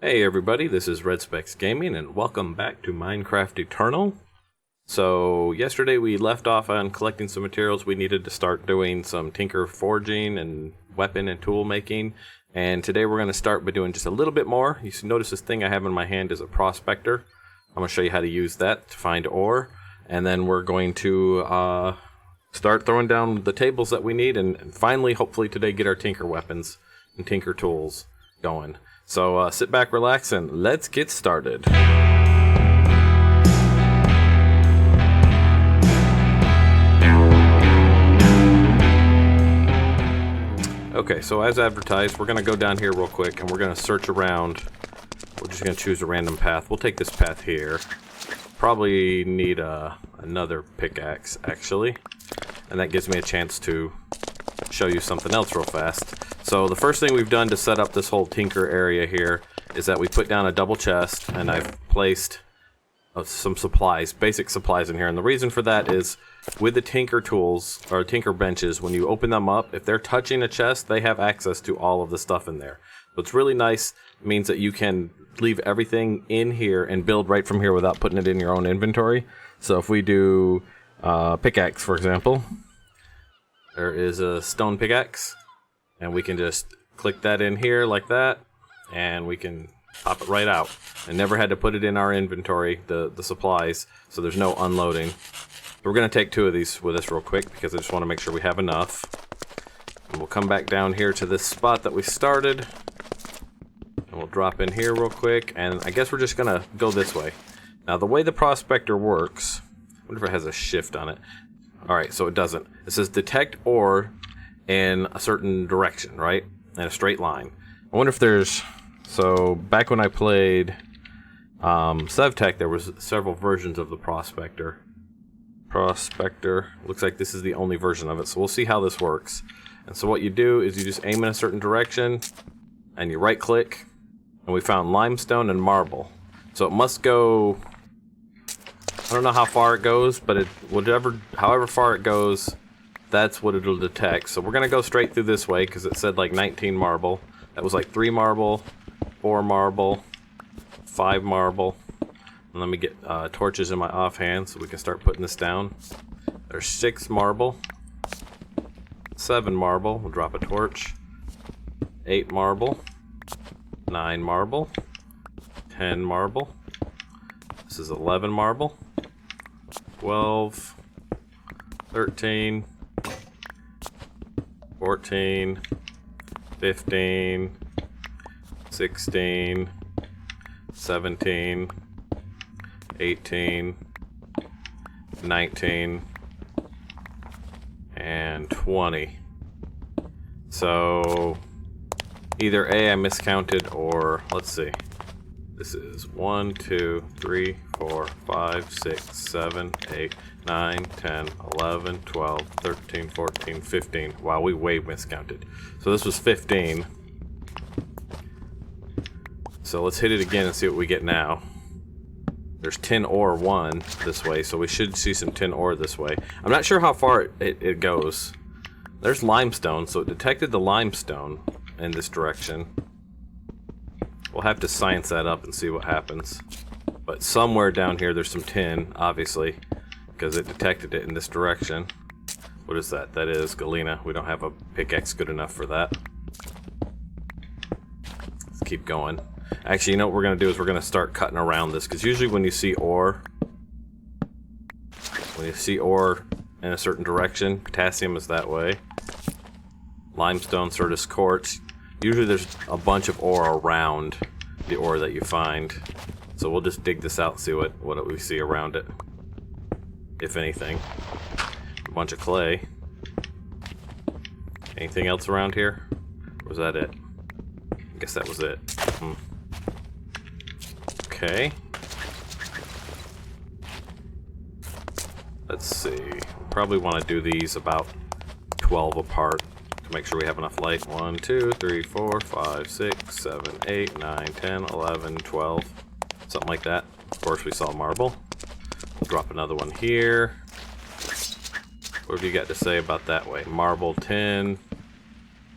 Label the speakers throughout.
Speaker 1: Hey everybody, this is Red Specs Gaming and welcome back to Minecraft Eternal. So yesterday we left off on collecting some materials. We needed to start doing some tinker forging and weapon and tool making. And today we're going to start by doing just a little bit more. You should notice this thing I have in my hand is a prospector. I'm going to show you how to use that to find ore. And then we're going to start throwing down the tables that we need and finally, hopefully today, get our tinker weapons and tinker tools going. So sit back, relax, and let's get started. Okay, so as advertised, we're going to go down here real quick and we're going to search around. We're just going to choose a random path. We'll take this path here. Probably need another pickaxe, actually. And that gives me a chance to show you something else real fast. So the first thing we've done to set up this whole tinker area here is that we put down a double chest and I've placed some supplies, basic supplies in here. And the reason for that is with the tinker tools or tinker benches, when you open them up, if they're touching a chest, they have access to all of the stuff in there. So it's really nice. It means that you can leave everything in here and build right from here without putting it in your own inventory. So if we do pickaxe, for example, there is a stone pickaxe. And we can just click that in here like that, and we can pop it right out. I never had to put it in our inventory, the supplies, so there's no unloading. We're going to take two of these with us real quick because I just want to make sure we have enough. And we'll come back down here to this spot that we started. And we'll drop in here real quick, and I guess we're just going to go this way. Now the way the prospector works, I wonder if it has a shift on it. Alright, so it doesn't. It says detect ore in a certain direction, right? In a straight line. I wonder if there's... So, back when I played SevTech, there was several versions of the Prospector. Looks like this is the only version of it, so we'll see how this works. And so what you do is you just aim in a certain direction, and you right-click, and we found limestone and marble. So it must go... I don't know how far it goes, but however far it goes, that's what it'll detect. So we're going to go straight through this way because it said like 19 marble. That was like 3 marble, 4 marble, 5 marble. And let me get torches in my offhand so we can start putting this down. There's 6 marble, 7 marble. We'll drop a torch. 8 marble, 9 marble, 10 marble. This is 11 marble, 12, 13, 14, 15, 16, 17, 18, 19, and 20. So either A, I miscounted, or let's see. This is 1, 2, 3, 4, 5, 6, 7, 8, 9, 10, 11, 12, 13, 14, 15. Wow, we way miscounted. So this was 15. So let's hit it again and see what we get now. There's tin ore 1 this way, so we should see some tin ore this way. I'm not sure how far it goes. There's limestone, so it detected the limestone in this direction. We'll have to science that up and see what happens. But somewhere down here there's some tin, obviously, because it detected it in this direction. What is that? That is galena. We don't have a pickaxe good enough for that. Let's keep going. Actually, you know what we're going to do is we're going to start cutting around this, because usually when you see ore in a certain direction, potassium is that way. Limestone, Certus quartz. Usually there's a bunch of ore around the ore that you find. So we'll just dig this out and see what we see around it. If anything. A bunch of clay. Anything else around here? Or was that it? I guess that was it. Okay. Let's see. Probably want to do these about 12 apart. To make sure we have enough light. 1, 2, 3, 4, 5, 6, 7, 8, 9, 10, 11, 12. Something like that. Of course, we saw marble. We'll drop another one here. What have you got to say about that way? Marble, tin,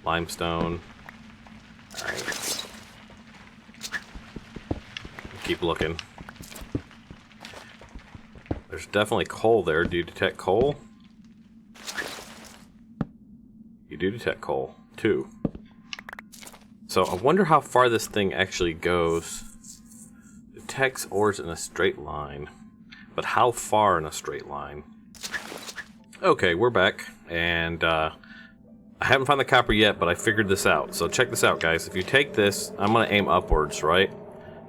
Speaker 1: limestone. Alright. keep looking. There's definitely coal there. Do you detect coal? You do detect coal, too. So I wonder how far this thing actually goes. Detects ores in a straight line. But how far in a straight line? Okay, we're back. And I haven't found the copper yet, but I figured this out. So check this out, guys. If you take this, I'm going to aim upwards, right?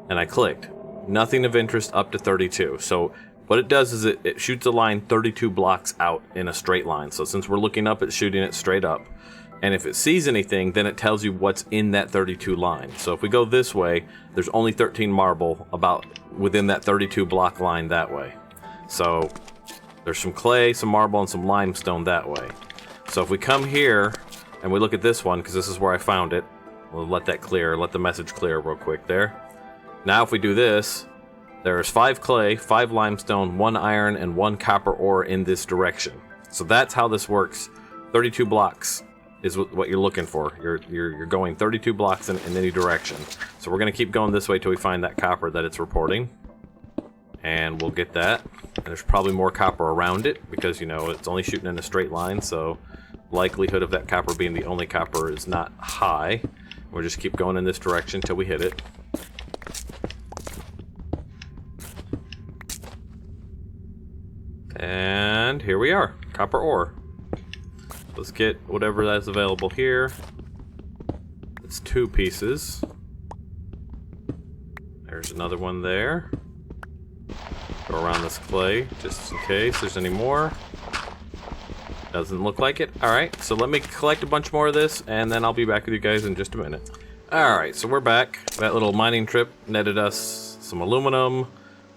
Speaker 1: And I clicked. Nothing of interest up to 32. So what it does is it shoots a line 32 blocks out in a straight line. So since we're looking up, it's shooting it straight up. And if it sees anything, then it tells you what's in that 32 line. So if we go this way, there's only 13 marble about within that 32 block line that way. So there's some clay, some marble, and some limestone that way. So if we come here and we look at this one, because this is where I found it, we'll let that clear, let the message clear real quick there. Now if we do this, there's 5 clay, 5 limestone, 1 iron, and 1 copper ore in this direction. So that's how this works. 32 blocks is what you're looking for. You're going 32 blocks in any direction. So we're going to keep going this way till we find that copper that it's reporting. And we'll get that. And there's probably more copper around it because, you know, it's only shooting in a straight line. So likelihood of that copper being the only copper is not high. We'll just keep going in this direction till we hit it. And here we are, copper ore. Let's get whatever that's available here. It's 2 pieces. There's another one there. Go around this clay just in case there's any more. Doesn't look like it. Alright, so let me collect a bunch more of this and then I'll be back with you guys in just a minute. Alright, so we're back. That little mining trip netted us some aluminum, a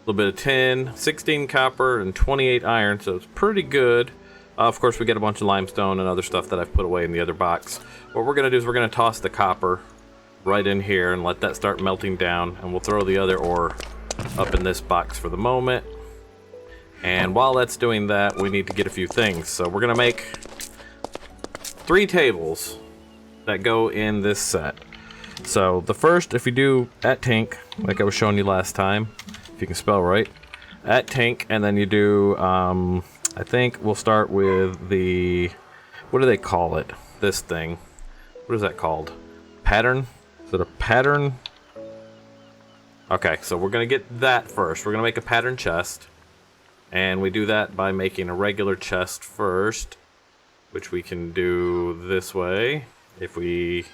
Speaker 1: little bit of tin, 16 copper, and 28 iron, so it's pretty good. Of course, we get a bunch of limestone and other stuff that I've put away in the other box. What we're going to do is we're going to toss the copper right in here and let that start melting down, and we'll throw the other ore up in this box for the moment. And while that's doing that, we need to get a few things. So we're going to make 3 tables that go in this set. So the first, if you do @tink, like I was showing you last time, if you can spell right, @tink, and then you do, I think we'll start with the, what do they call it? This thing. What is that called? Pattern? Is it a pattern? Okay, so we're going to get that first. We're going to make a pattern chest. And we do that by making a regular chest first, which we can do this way. If we...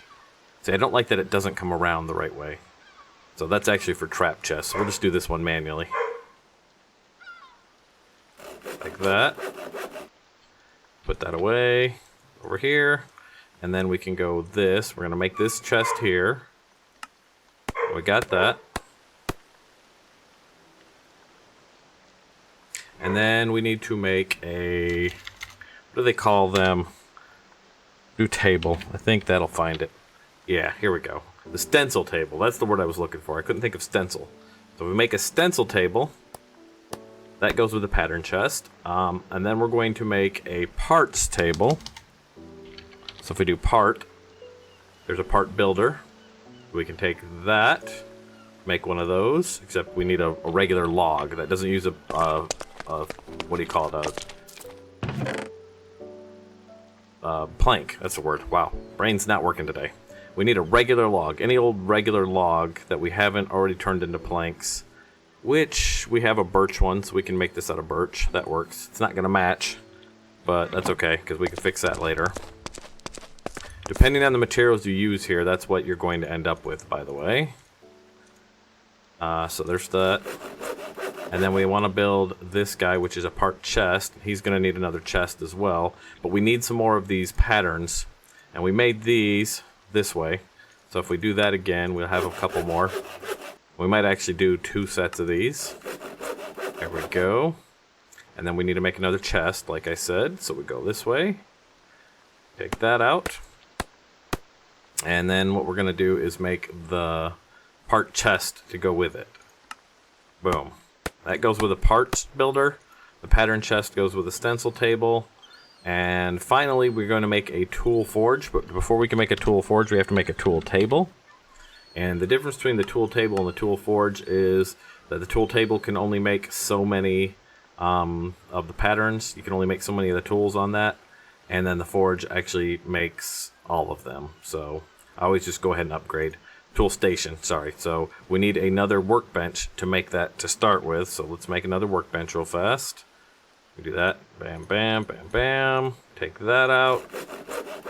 Speaker 1: See, I don't like that it doesn't come around the right way. So that's actually for trap chests. So we'll just do this one manually. Like that. Put that away over here. And then we can go this. We're going to make this chest here. We got that. And then we need to make a, what do they call them? New table. I think that'll find it. Yeah, here we go. The stencil table. That's the word I was looking for. I couldn't think of stencil. So we make a stencil table. That goes with the pattern chest. And then we're going to make a parts table. So if we do part, there's a part builder. We can take that, make one of those, except we need a regular log that doesn't use a what do you call it? Plank. That's the word. Wow. Brain's not working today. We need a regular log. Any old regular log that we haven't already turned into planks. Which, we have a birch one, so we can make this out of birch. That works. It's not going to match, but that's okay, because we can fix that later. Depending on the materials you use here, that's what you're going to end up with, by the way. So there's that. And then we want to build this guy, which is a part chest. He's going to need another chest as well. But we need some more of these patterns. And we made these this way. So if we do that again, we'll have a couple more. We might actually do 2 sets of these. There we go. And then we need to make another chest, like I said. So we go this way. Take that out. And then what we're going to do is make the part chest to go with it. Boom. That goes with a parts builder. The pattern chest goes with a stencil table. And finally, we're going to make a tool forge. But before we can make a tool forge, we have to make a tool table. And the difference between the tool table and the tool forge is that the tool table can only make so many of the patterns. You can only make so many of the tools on that. And then the forge actually makes all of them. So I always just go ahead and upgrade. Tool station, sorry. So we need another workbench to make that to start with. So let's make another workbench real fast. We do that. Bam, bam, bam, bam. Take that out.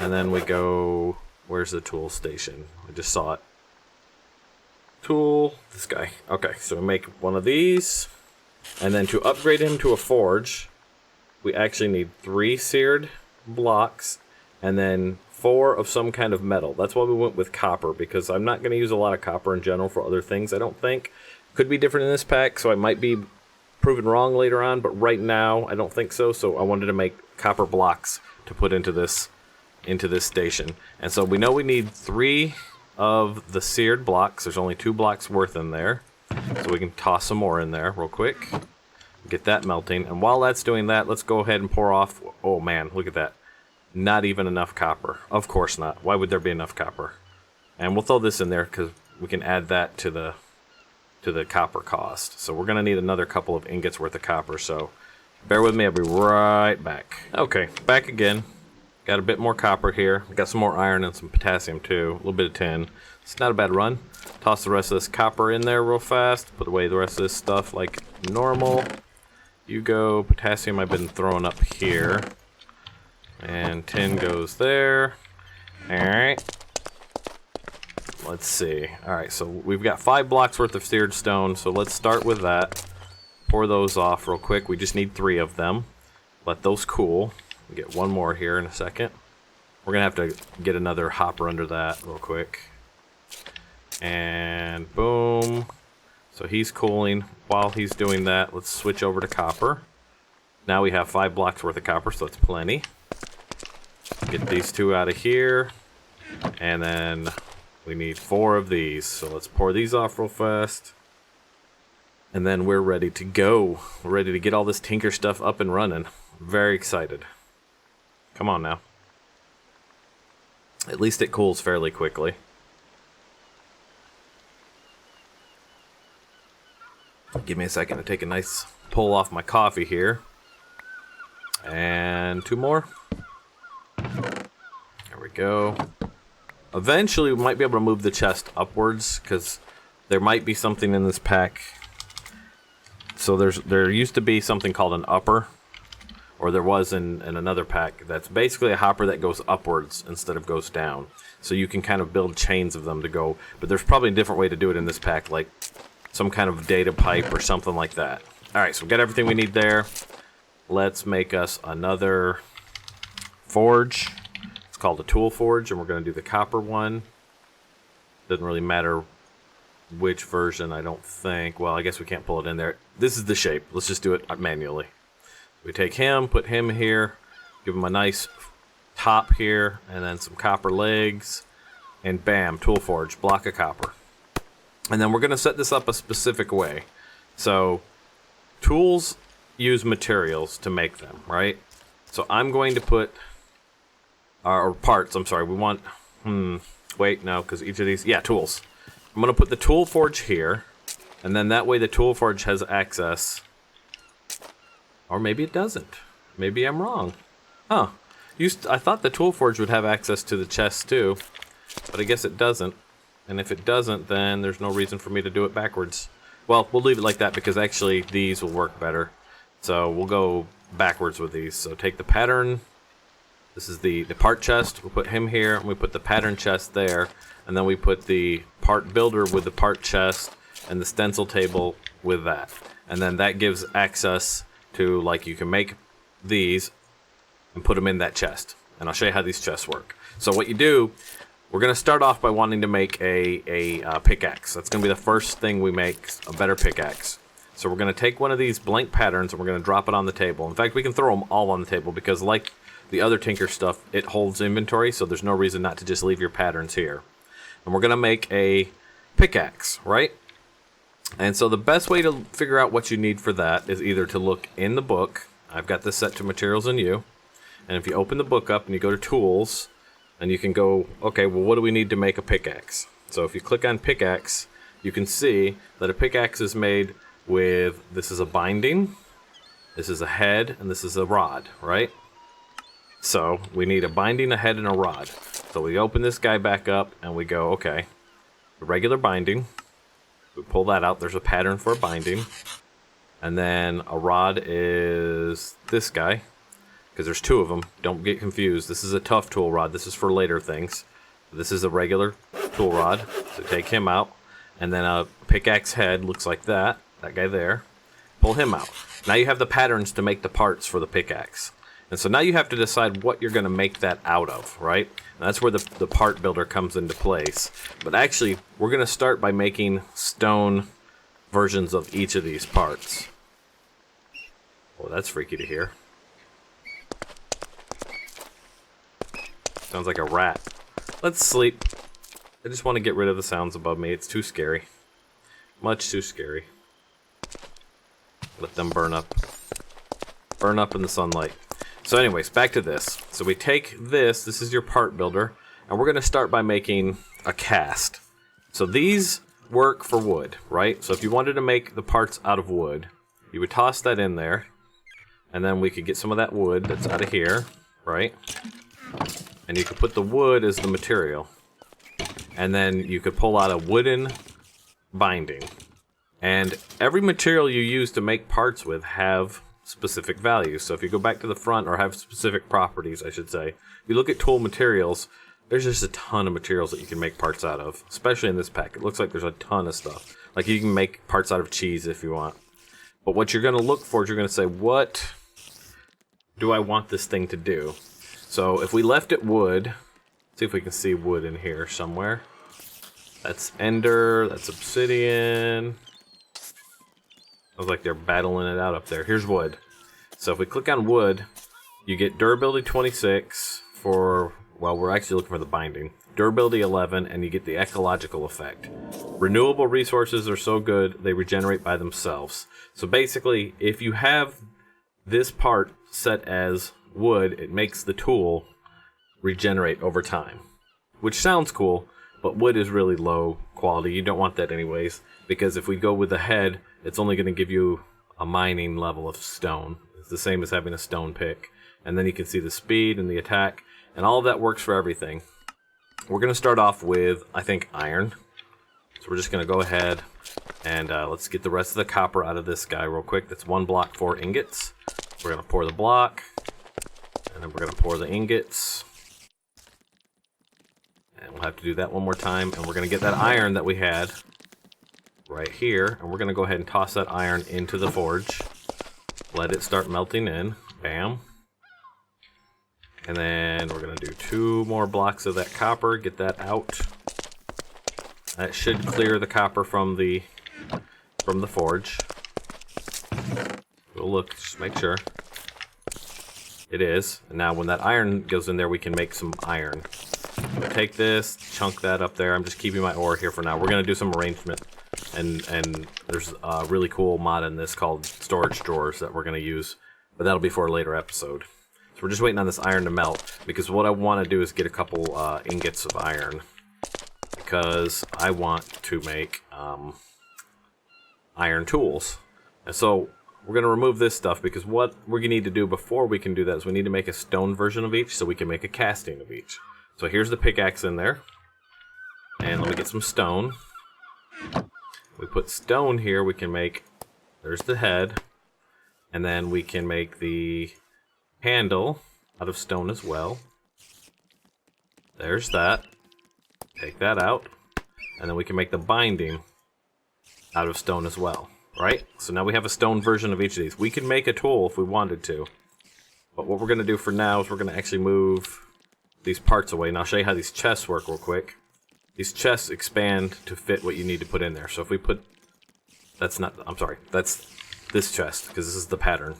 Speaker 1: And then we go... Where's the tool station? I just saw it. Tool. This guy. Okay, so we make one of these. And then to upgrade him to a forge, we actually need 3 seared blocks and then 4 of some kind of metal. That's why we went with copper, because I'm not going to use a lot of copper in general for other things, I don't think. Could be different in this pack, so I might be proven wrong later on, but right now I don't think so. So I wanted to make copper blocks to put into this station. And so we know we need 3 of the seared blocks. There's only 2 blocks worth in there. So we can toss some more in there real quick. Get that melting. And while that's doing that, let's go ahead and pour off. Oh man, look at that. Not even enough copper. Of course not. Why would there be enough copper? And we'll throw this in there because we can add that to the copper cost. So we're going to need another couple of ingots worth of copper. So bear with me. I'll be right back. Okay, back again. Got a bit more copper here. Got some more iron and some potassium too. A little bit of tin. It's not a bad run. Toss the rest of this copper in there real fast. Put away the rest of this stuff like normal. You go. Potassium I've been throwing up here. And tin goes there. Alright. Let's see. Alright, so we've got 5 blocks worth of seared stone. So let's start with that. Pour those off real quick. We just need 3 of them. Let those cool. We'll get one more here in a second. We're going to have to get another hopper under that real quick. And boom. So he's cooling. While he's doing that, let's switch over to copper. Now we have 5 blocks worth of copper, so that's plenty. Get these 2 out of here. And then we need 4 of these. So let's pour these off real fast. And then we're ready to go. We're ready to get all this tinker stuff up and running. Very excited. Come on now. At least it cools fairly quickly. Give me a second to take a nice pull off my coffee here. And 2 more. There we go. Eventually we might be able to move the chest upwards, because there might be something in this pack. So there used to be something called an upper, or there was in another pack, that's basically a hopper that goes upwards instead of goes down. So you can kind of build chains of them to go, but there's probably a different way to do it in this pack, like some kind of data pipe or something like that. Alright, so we got everything we need there. Let's make us another forge. It's called a tool forge, and we're going to do the copper one. Doesn't really matter which version, I don't think. Well, I guess we can't pull it in there. This is the shape. Let's just do it manually. We take him, put him here, give him a nice top here, and then some copper legs, and bam, tool forge, block of copper. And then we're going to set this up a specific way. So tools use materials to make them, right? So I'm going to put or parts, I'm sorry, we want wait, no, because each of these, yeah, tools. I'm going to put the tool forge here, and then that way the tool forge has access. Or maybe it doesn't. Maybe I'm wrong. Huh. I thought the tool forge would have access to the chest too, but I guess it doesn't. And if it doesn't, then there's no reason for me to do it backwards. Well, we'll leave it like that because actually these will work better. So we'll go backwards with these. So take the pattern. This is the part chest. We'll put him here, and we put the pattern chest there. And then we put the part builder with the part chest and the stencil table with that. And then that gives access to, like, you can make these and put them in that chest. And I'll show you how these chests work. So what you do, we're going to start off by wanting to make a pickaxe. That's going to be the first thing we make, a better pickaxe. So we're going to take one of these blank patterns and we're going to drop it on the table. In fact, we can throw them all on the table because, like the other Tinker stuff, it holds inventory, so there's no reason not to just leave your patterns here. And we're going to make a pickaxe, right? And so the best way to figure out what you need for that is either to look in the book. I've got this set to Materials and You. And if you open the book up and you go to Tools, and you can go, okay, well, what do we need to make a pickaxe? So if you click on pickaxe, you can see that a pickaxe is made with, this is a binding, this is a head, and this is a rod, right? So we need a binding, a head, and a rod. So we open this guy back up and we go, okay, the regular binding, we pull that out, there's a pattern for a binding. And then a rod is this guy, because there's two of them, don't get confused. This is a tough tool rod, this is for later things. This is a regular tool rod, so take him out. And then a pickaxe head looks like that guy there. Pull him out. Now you have the patterns to make the parts for the pickaxe. And so now you have to decide what you're going to make that out of, right? And that's where the part builder comes into place. But actually, we're going to start by making stone versions of each of these parts. Oh, that's freaky to hear. Sounds like a rat. Let's sleep. I just want to get rid of the sounds above me. It's too scary. Much too scary. Let them burn up. Burn up in the sunlight. So anyways, back to this. So we take this is your part builder, and we're going to start by making a cast. So these work for wood, right? So if you wanted to make the parts out of wood, you would toss that in there, and then we could get some of that wood that's out of here, right? And you could put the wood as the material. And then you could pull out a wooden binding. And every material you use to make parts with have specific values. So if you go back to the front, or have specific properties, I should say. If you look at tool materials, there's just a ton of materials that you can make parts out of. Especially in this pack. It looks like there's a ton of stuff. Like you can make parts out of cheese if you want. But what you're going to look for is you're going to say, what do I want this thing to do? So if we left it wood, see if we can see wood in here somewhere. That's ender, that's obsidian. Sounds like they're battling it out up there. Here's wood. So if we click on wood, you get durability 26 for, well, we're actually looking for the binding. Durability 11, and you get the ecological effect. Renewable resources are so good, they regenerate by themselves. So basically, if you have this part set as wood, it makes the tool regenerate over time. Which sounds cool, but wood is really low quality. You don't want that anyways, because if we go with the head, it's only going to give you a mining level of stone. It's the same as having a stone pick. And then you can see the speed and the attack, and all of that works for everything. We're going to start off with, I think, iron. So we're just going to go ahead and let's get the rest of the copper out of this guy real quick. That's 1 block, 4 ingots. We're going to pour the block, and then we're going to pour the ingots. And we'll have to do that one more time, and we're going to get that iron that we had right here, and we're going to go ahead and toss that iron into the forge. Let it start melting in. Bam. And then we're going to do 2 more blocks of that copper, get that out. That should clear the copper from the forge. We'll look, just make sure. It is. And now when that iron goes in there, we can make some iron. We'll take this, chunk that up there. I'm just keeping my ore here for now. We're going to do some arrangement. And there's a really cool mod in this called storage drawers that we're going to use. But that'll be for a later episode. So we're just waiting on this iron to melt, because what I want to do is get a couple ingots of iron, because I want to make iron tools. And so we're going to remove this stuff, because what we're going to need to do before we can do that is we need to make a stone version of each so we can make a casting of each. So here's the pickaxe in there, and let me get some stone. We put stone here, we can make, there's the head, and then we can make the handle out of stone as well. There's that. Take that out. And then we can make the binding out of stone as well. Right? So now we have a stone version of each of these. We can make a tool if we wanted to. But what we're going to do for now is we're going to actually move these parts away. And I'll show you how these chests work real quick. These chests expand to fit what you need to put in there. So if we put... That's not... I'm sorry. That's this chest, because this is the pattern.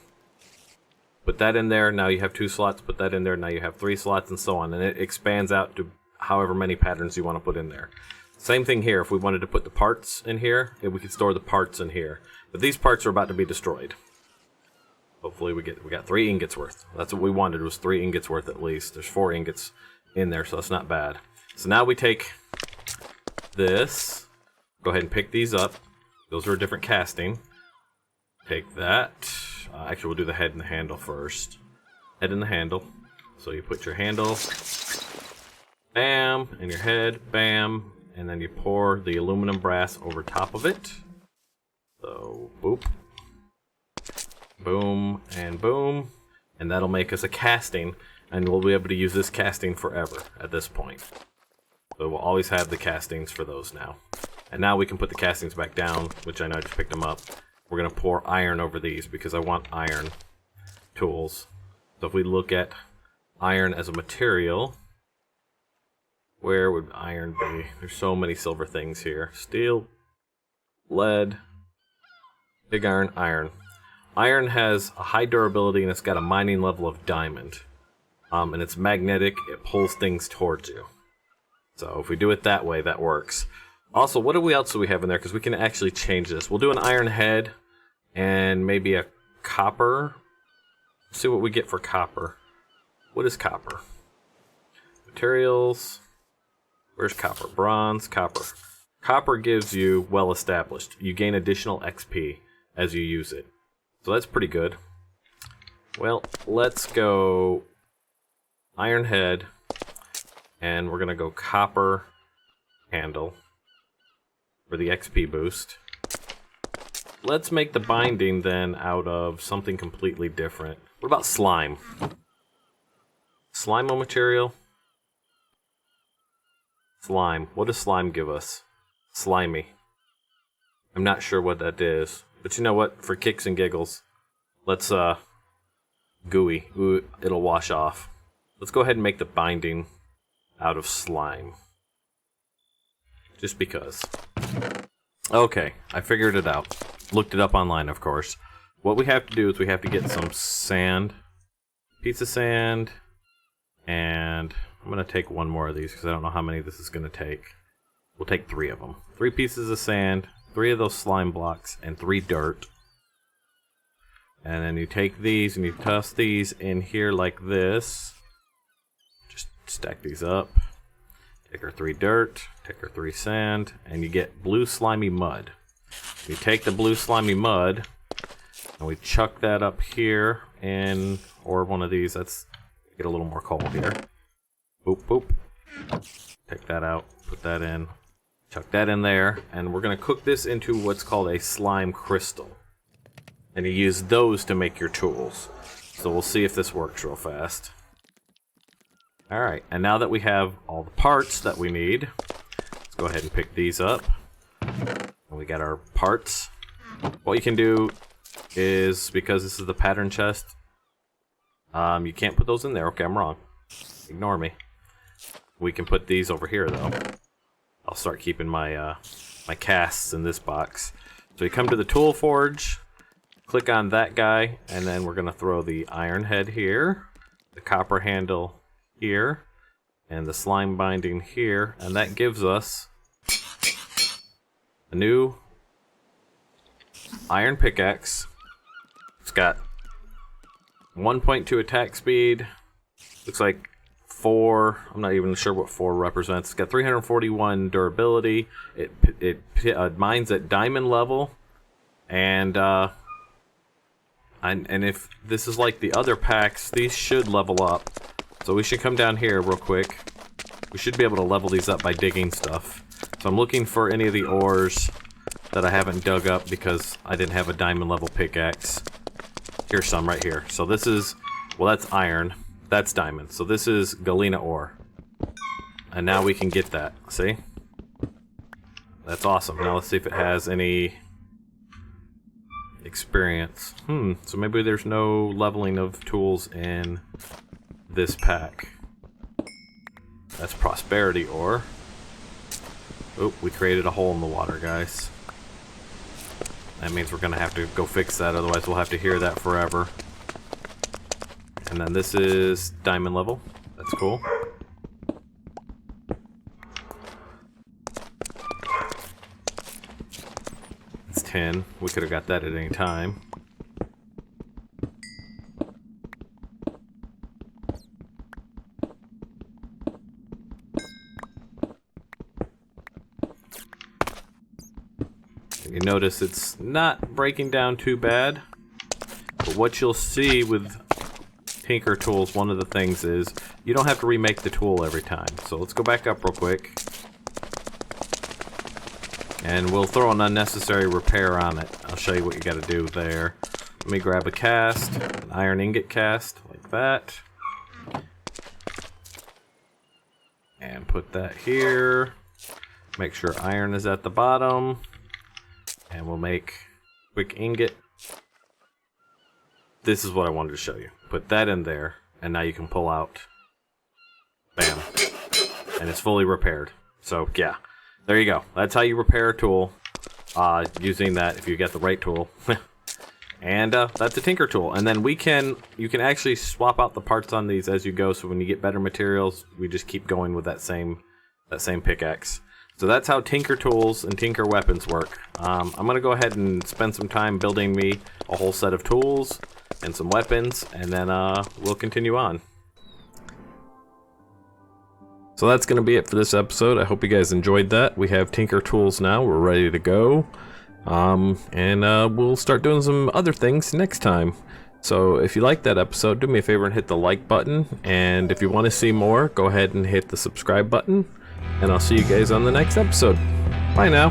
Speaker 1: Put that in there, now you have 2 slots. Put that in there, now you have 3 slots, and so on. And it expands out to however many patterns you want to put in there. Same thing here. If we wanted to put the parts in here, we could store the parts in here. But these parts are about to be destroyed. Hopefully we got 3 ingots worth. That's what we wanted, was 3 ingots worth at least. There's 4 ingots in there, so that's not bad. So now we take this. Go ahead and pick these up. Those are a different casting. Take that. Actually, we'll do the head and the handle first. Head and the handle. So you put your handle, bam, and your head, bam, and then you pour the aluminum brass over top of it. So, boop, boom, and boom, and that'll make us a casting, and we'll be able to use this casting forever at this point. So we'll always have the castings for those now. And now we can put the castings back down, which I know I just picked them up. We're going to pour iron over these because I want iron tools. So if we look at iron as a material, where would iron be? There's so many silver things here. Steel, lead, big iron, iron. Iron has a high durability and it's got a mining level of diamond. And it's magnetic, it pulls things towards you. So if we do it that way, that works. Also, what else do we have in there? Because we can actually change this. We'll do an iron head and maybe a copper. Let's see what we get for copper. What is copper? Materials. Where's copper? Bronze, copper. Copper gives you well established. You gain additional XP as you use it. So that's pretty good. Well, let's go iron head. And we're going to go copper handle for the XP boost. Let's make the binding then out of something completely different. What about slime? Slime material? Slime. What does slime give us? Slimy. I'm not sure what that is. But you know what? For kicks and giggles, let's, gooey. Ooh, it'll wash off. Let's go ahead and make the binding out of slime. Just because. Okay, I figured it out. Looked it up online, of course. What we have to do is we have to get some sand. Piece of sand. And I'm going to take one more of these because I don't know how many this is going to take. We'll take 3 of them. 3 pieces of sand, 3 of those slime blocks, and 3 dirt. And then you take these and you toss these in here like this. Just stack these up. Take our 3 dirt, take our 3 sand, and you get blue slimy mud. You take the blue slimy mud, and we chuck that up here in, or one of these. Let's get a little more coal here. Boop, boop. Take that out, put that in, chuck that in there, and we're going to cook this into what's called a slime crystal. And you use those to make your tools. So we'll see if this works real fast. Alright, and now that we have all the parts that we need, let's go ahead and pick these up. And we got our parts. What you can do is, because this is the pattern chest, you can't put those in there. Okay, I'm wrong. Ignore me. We can put these over here, though. I'll start keeping my my casts in this box. So you come to the tool forge, click on that guy, and then we're going to throw the iron head here, the copper handle here, and the slime binding here, and that gives us a new iron pickaxe. It's got 1.2 attack speed, looks like 4, I'm not even sure what 4 represents. It's got 341 durability, it mines at diamond level, and if this is like the other packs, these should level up. So we should come down here real quick. We should be able to level these up by digging stuff. So I'm looking for any of the ores that I haven't dug up because I didn't have a diamond level pickaxe. Here's some right here. So this is, well, that's iron. That's diamond. So this is galena ore. And now we can get that. See? That's awesome. Now let's see if it has any experience. So maybe there's no leveling of tools in this pack. That's prosperity ore. Oh, we created a hole in the water, guys. That means we're gonna have to go fix that, otherwise we'll have to hear that forever. And then this is diamond level. That's cool. It's 10. We could have got that at any time. You notice it's not breaking down too bad. But what you'll see with Tinker tools, one of the things is you don't have to remake the tool every time. So let's go back up real quick. And we'll throw an unnecessary repair on it. I'll show you what you got to do there. Let me grab a cast, an iron ingot cast, like that. And put that here. Make sure iron is at the bottom. And we'll make quick ingot. This is what I wanted to show you. Put that in there, and now you can pull out. Bam. And it's fully repaired. So, yeah. There you go. That's how you repair a tool. Using that if you get the right tool. And that's a Tinker tool. And then you can actually swap out the parts on these as you go. So when you get better materials, we just keep going with that same pickaxe. So that's how Tinker tools and Tinker weapons work. I'm gonna go ahead and spend some time building me a whole set of tools and some weapons, and then we'll continue on. So that's gonna be it for this episode. I hope you guys enjoyed that. We have Tinker tools now. We're ready to go. And we'll start doing some other things next time. So if you liked that episode, do me a favor and hit the like button. And if you want to see more, go ahead and hit the subscribe button. And I'll see you guys on the next episode. Bye now.